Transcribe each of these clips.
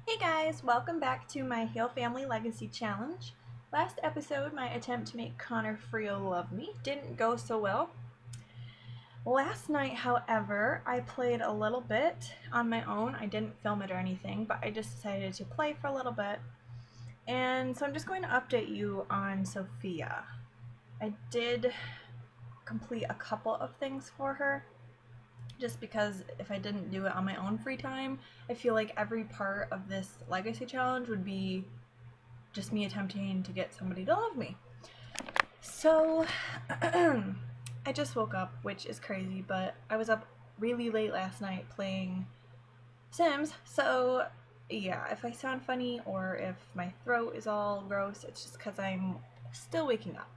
Hey guys, welcome back to my Hale Family Legacy Challenge. Last episode, my attempt to make Connor Frio love me didn't go so well. Last night, however, I played a little bit on my own. I didn't film it or anything, but I just decided to play for a little bit. And so I'm just going to update you on Sophia. I did complete a couple of things for her, just because if I didn't do it on my own free time, I feel like every part of this legacy challenge would be just me attempting to get somebody to love me. So, I just woke up, which is crazy, but I was up really late last night playing Sims, so yeah, if I sound funny or if my throat is all gross, it's just because I'm still waking up.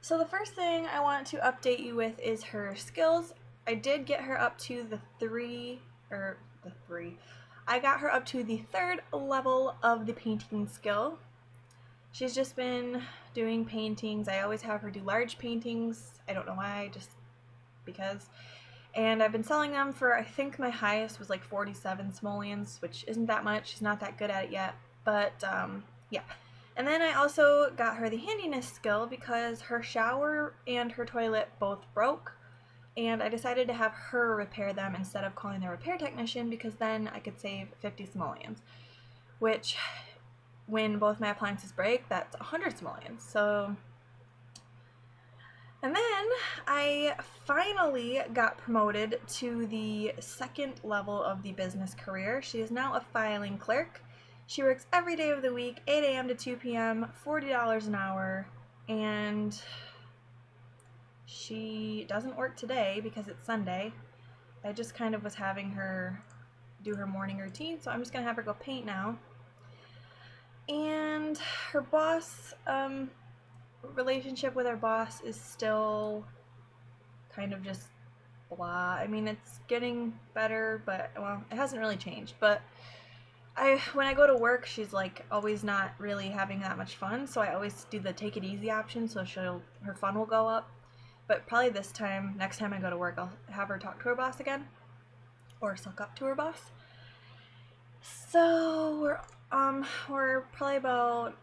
So the first thing I want to update you with is her skills. I did get her up to the three. I got her up to the 3rd level of the painting skill. She's just been doing paintings. I always have her do large paintings. I don't know why, just because. And I've been selling them for, I think my highest was like 47 simoleons, which isn't that much. She's not that good at it yet, but yeah. And then I also got her the handiness skill because her shower and her toilet both broke, and I decided to have her repair them instead of calling the repair technician because then I could save 50 simoleons, which when both my appliances break, that's 100 simoleons. So, and then I finally got promoted to the 2nd level of the business career. She is now a filing clerk. She works every day of the week, 8 a.m. to 2 p.m., $40 an hour, and she doesn't work today because it's Sunday. I just kind of was having her do her morning routine, so I'm just going to have her go paint now. And her boss, relationship with her boss is still kind of just blah. I mean, it's getting better, but, well, it hasn't really changed. But when I go to work, she's like always not really having that much fun, so I always do the take it easy option, so her fun will go up. But probably next time I go to work, I'll have her talk to her boss again, or suck up to her boss. So we're probably about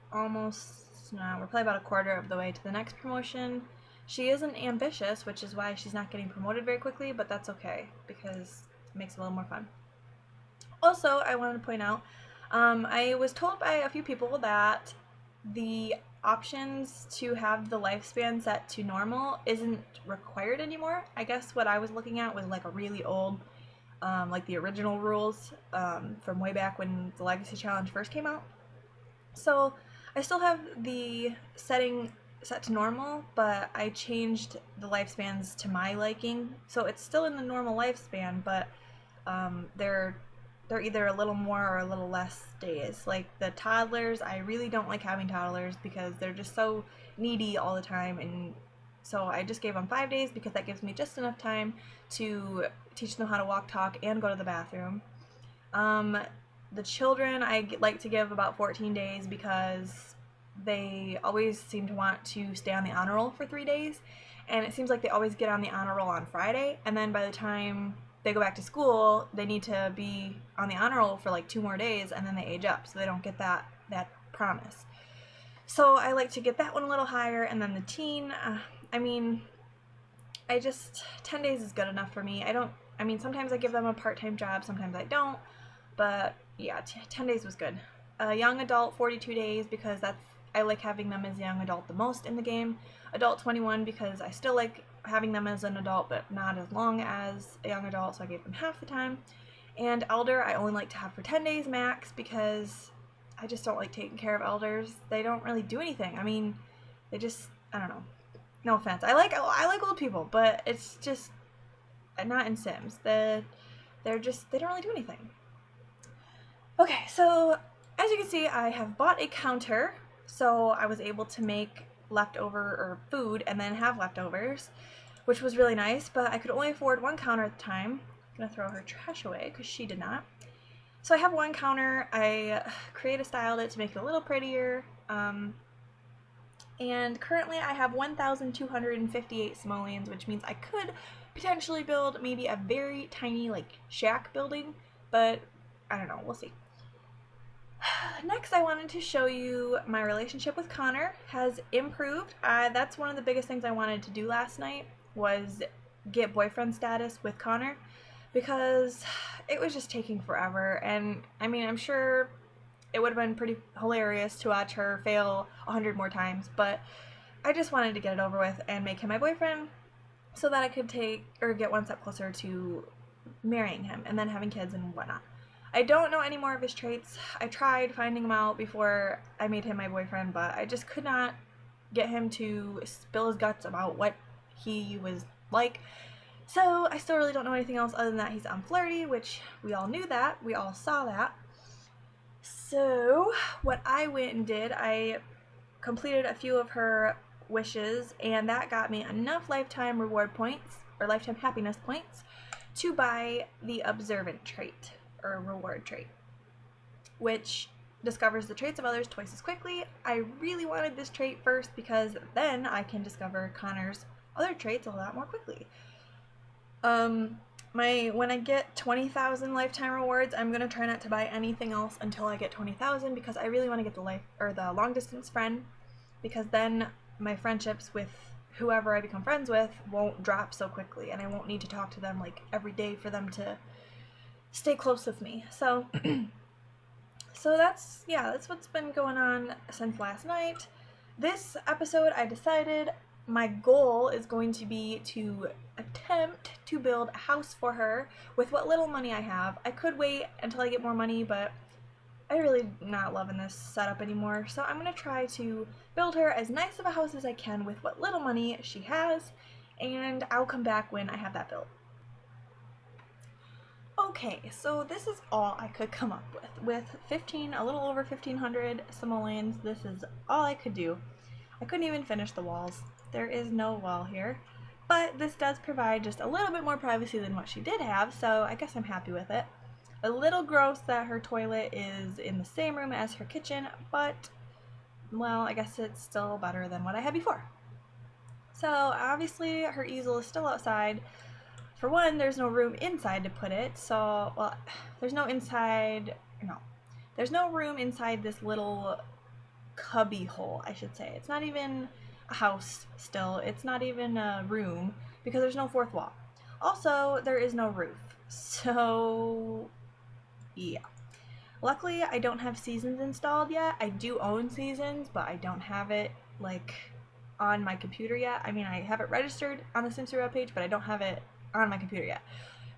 a quarter of the way to the next promotion. She isn't ambitious, which is why she's not getting promoted very quickly, but that's okay because it makes it a little more fun. Also, I wanted to point out, I was told by a few people that the options to have the lifespan set to normal isn't required anymore. I guess what I was looking at was like a really old, like the original rules from way back when the Legacy Challenge first came out. So I still have the setting set to normal, but I changed the lifespans to my liking. So it's still in the normal lifespan, but they're either a little more or a little less days. Like the toddlers, I really don't like having toddlers because they're just so needy all the time, and so I just gave them 5 days because that gives me just enough time to teach them how to walk, talk, and go to the bathroom. The children, I like to give about 14 days because they always seem to want to stay on the honor roll for 3 days, and it seems like they always get on the honor roll on Friday, and then by the time they go back to school, they need to be on the honor roll for like 2 more days, and then they age up, so they don't get that promise. So I like to get that one a little higher, and then the teen, I mean, 10 days is good enough for me. Sometimes I give them a part-time job, sometimes I don't, but yeah, 10 days was good. Young adult, 42 days, because I like having them as young adult the most in the game. Adult, 21, because I still like having them as an adult, but not as long as a young adult, so I gave them half the time. And elder, I only like to have for 10 days max, because I just don't like taking care of elders. They don't really do anything. I mean, they just, I don't know. No offense. I like old people, but it's just not in Sims. They don't really do anything. Okay, so as you can see, I have bought a counter, so I was able to make leftover or food and then have leftovers, which was really nice, but I could only afford one counter at the time. I'm gonna throw her trash away because she did not. So I have one counter. I styled it to make it a little prettier, and currently I have 1,258 simoleons, which means I could potentially build maybe a very tiny like shack building, but I don't know, we'll see. Next, I wanted to show you my relationship with Connor has improved. That's one of the biggest things I wanted to do last night, was get boyfriend status with Connor, because it was just taking forever. And I mean, I'm sure it would have been pretty hilarious to watch her fail 100 more times, but I just wanted to get it over with and make him my boyfriend so that I could get one step closer to marrying him and then having kids and whatnot. I don't know any more of his traits. I tried finding them out before I made him my boyfriend, but I just could not get him to spill his guts about what he was like. So I still really don't know anything else other than that he's unflirty, which we all knew that. We all saw that. So what I went and did, I completed a few of her wishes, and that got me enough lifetime reward points, or lifetime happiness points, to buy the observant trait, or reward trait, which discovers the traits of others twice as quickly. I really wanted this trait first because then I can discover Connor's other traits a lot more quickly. When I get 20,000 lifetime rewards, I'm gonna try not to buy anything else until I get 20,000, because I really want to get the long distance friend, because then my friendships with whoever I become friends with won't drop so quickly, and I won't need to talk to them like every day for them to stay close with me. So that's what's been going on since last night. This episode, I decided my goal is going to be to attempt to build a house for her with what little money I have. I could wait until I get more money, but I really not loving this setup anymore. So I'm going to try to build her as nice of a house as I can with what little money she has, and I'll come back when I have that built. Okay, so this is all I could come up with. With a little over 1,500 simoleons, this is all I could do. I couldn't even finish the walls. There is no wall here, but this does provide just a little bit more privacy than what she did have, so I guess I'm happy with it. A little gross that her toilet is in the same room as her kitchen, but, well, I guess it's still better than what I had before. So, obviously, her easel is still outside. For one, there's no room inside to put it, so, well, there's no room inside this little cubby hole, I should say. It's not even a house still. It's not even a room, because there's no fourth wall. Also, there is no roof. So, yeah. Luckily, I don't have Seasons installed yet. I do own Seasons, but I don't have it, like, on my computer yet. I mean, I have it registered on the Sims webpage, but I don't have it on my computer yet,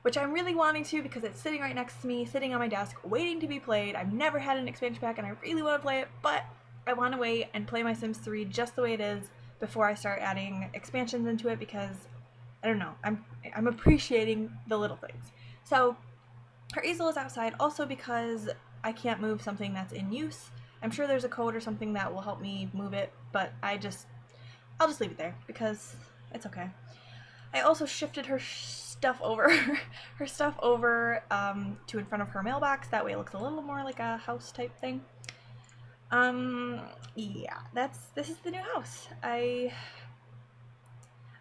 which I'm really wanting to, because it's sitting right next to me, sitting on my desk, waiting to be played. I've never had an expansion pack, and I really want to play it, but I want to wait and play my Sims 3 just the way it is before I start adding expansions into it, because, I don't know, I'm appreciating the little things. So, her easel is outside, also because I can't move something that's in use. I'm sure there's a code or something that will help me move it, but I'll just leave it there, because it's okay. I also shifted her stuff over to in front of her mailbox. That way it looks a little more like a house type thing. Yeah, this is the new house. I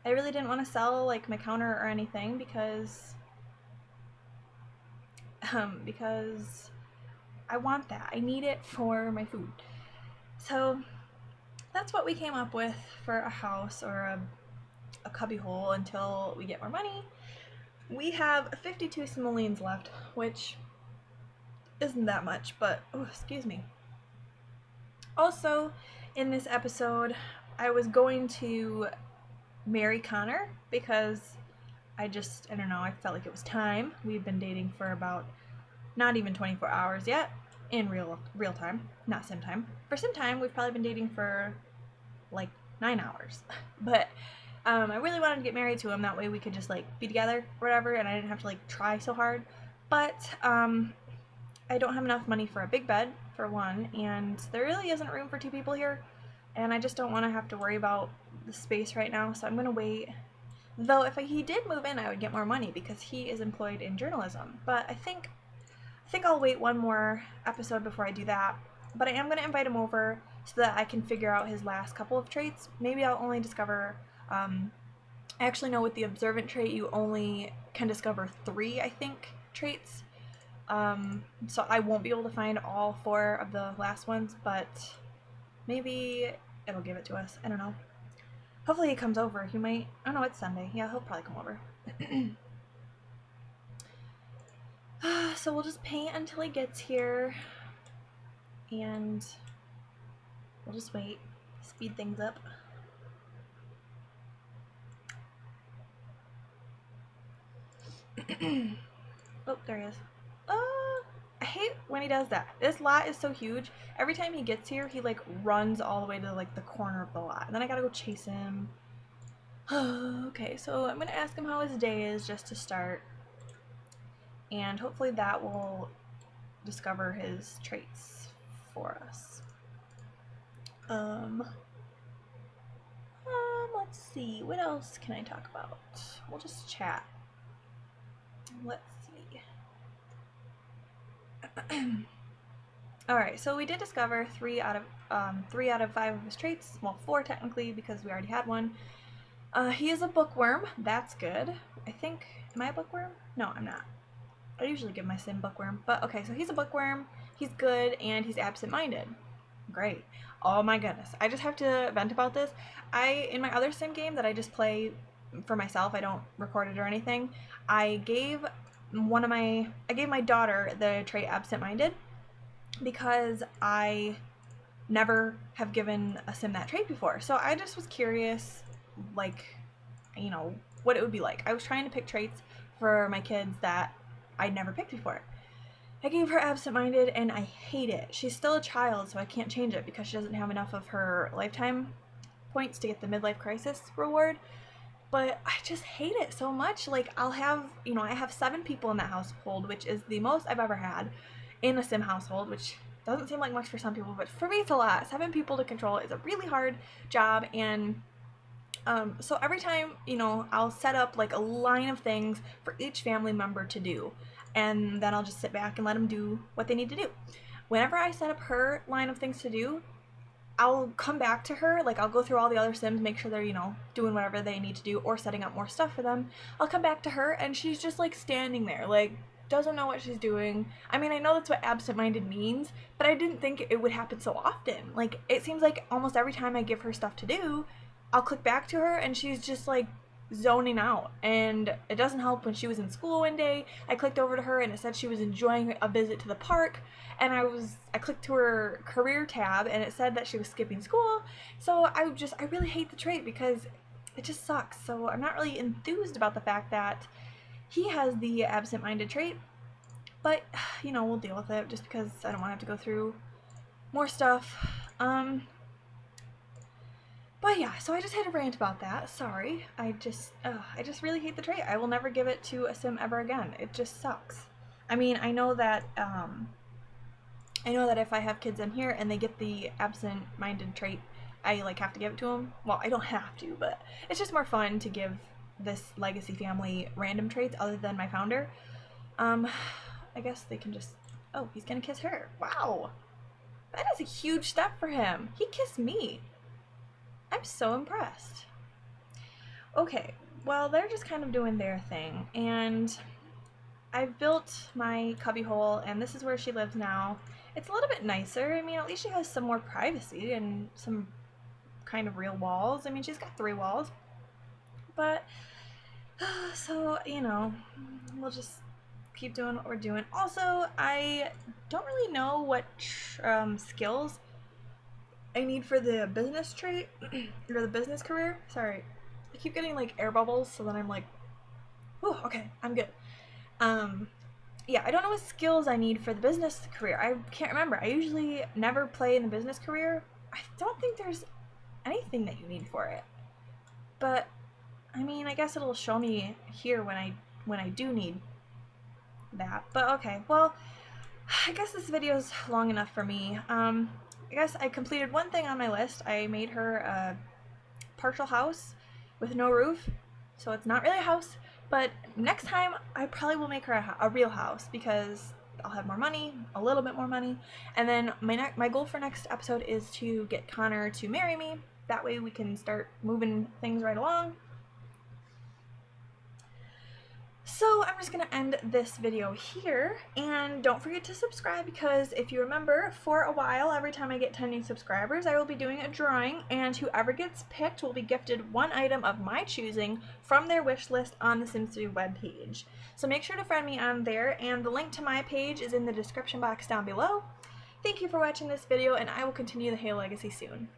really didn't want to sell like my counter or anything, because I want that. I need it for my food. So that's what we came up with for a house, or a cubby hole, until we get more money. We have 52 simoleons left, which isn't that much, but, oh, excuse me. Also, in this episode, I was going to marry Connor, because I don't know, I felt like it was time. We've been dating for about not even 24 hours yet, in real time, not sim time. For sim time, we've probably been dating for like 9 hours, but I really wanted to get married to him. That way we could just like be together or whatever, and I didn't have to like try so hard. But I don't have enough money for a big bed, for one, and there really isn't room for 2 people here, and I just don't want to have to worry about the space right now, so I'm gonna wait. Though if he did move in, I would get more money, because he is employed in journalism. But I think I'll wait one more episode before I do that. But I am going to invite him over so that I can figure out his last couple of traits. Maybe I'll only discover, I actually know with the observant trait you only can discover 3, I think, traits. So I won't be able to find all 4 of the last ones, but maybe it'll give it to us. I don't know. Hopefully he comes over. He might. Oh no, it's Sunday. Yeah, he'll probably come over. So we'll just paint until he gets here, and we'll just wait. Speed things up. Oh, there he is. I hate when he does that. This lot is so huge. Every time he gets here, he like runs all the way to like the corner of the lot. And then I gotta go chase him. Okay, so I'm gonna ask him how his day is just to start. And hopefully that will discover his traits for us. Let's see, what else can I talk about? We'll just chat. Let's see. Alright, so we did discover 3 out of 5 of his traits. Well, 4 technically, because we already had one. He is a bookworm. That's good. I think, am I a bookworm? No, I'm not. I usually give my sim bookworm. But okay, so he's a bookworm. He's good, and he's absent-minded. Great. Oh my goodness. I just have to vent about this. In my other sim game that I just play for myself, I don't record it or anything, I gave my daughter the trait absent-minded because I never have given a sim that trait before. So I just was curious, like, you know, what it would be like. I was trying to pick traits for my kids that I'd never picked before. I gave her absent-minded and I hate it. She's still a child, so I can't change it because she doesn't have enough of her lifetime points to get the midlife crisis reward. But I just hate it so much. Like, I'll have, you know, I have 7 people in that household, which is the most I've ever had in a sim household, which doesn't seem like much for some people, but for me it's a lot. 7 people to control is a really hard job, and so every time, you know, I'll set up like a line of things for each family member to do, and then I'll just sit back and let them do what they need to do. Whenever I set up her line of things to do, I'll come back to her, like I'll go through all the other sims, make sure they're, you know, doing whatever they need to do or setting up more stuff for them. I'll come back to her and she's just like standing there, like doesn't know what she's doing. I mean, I know that's what absent-minded means, but I didn't think it would happen so often. Like, it seems like almost every time I give her stuff to do, I'll click back to her and she's just like zoning out. And it doesn't help when she was in school one day. I clicked over to her and it said she was enjoying a visit to the park, and I clicked to her career tab and it said that she was skipping school. So I really hate the trait because it just sucks. So I'm not really enthused about the fact that he has the absent-minded trait, but you know, we'll deal with it just because I don't want to have to go through more stuff. But yeah, so I just had to rant about that. Sorry. I just really hate the trait. I will never give it to a sim ever again. It just sucks. I mean, I know that if I have kids in here and they get the absent-minded trait, I like have to give it to them. Well, I don't have to, but it's just more fun to give this legacy family random traits other than my founder. I guess they can just, oh, he's gonna kiss her. Wow. That is a huge step for him. He kissed me. I'm so impressed. Okay, well, they're just kind of doing their thing, and I've built my cubbyhole, and this is where she lives now. It's a little bit nicer. I mean, at least she has some more privacy and some kind of real walls. I mean, she's got 3 walls. But, so, you know, we'll just keep doing what we're doing. Also, I don't really know what skills I need for the business trait, or the business career. Sorry. I keep getting, like, air bubbles, so then I'm like, oh, okay, I'm good. Yeah, I don't know what skills I need for the business career. I can't remember. I usually never play in the business career. I don't think there's anything that you need for it. But I mean, I guess it'll show me here when I do need that. But okay, well, I guess this video's long enough for me. I guess I completed one thing on my list. I made her a partial house with no roof, so it's not really a house. But next time, I probably will make her a real house because I'll have more money, a little bit more money. And then my goal for next episode is to get Connor to marry me. That way we can start moving things right along. So I'm just going to end this video here, and don't forget to subscribe, because if you remember, for a while, every time I get 10 new subscribers, I will be doing a drawing, and whoever gets picked will be gifted one item of my choosing from their wish list on the Sims 3 webpage. So make sure to friend me on there, and the link to my page is in the description box down below. Thank you for watching this video, and I will continue the Hale legacy soon.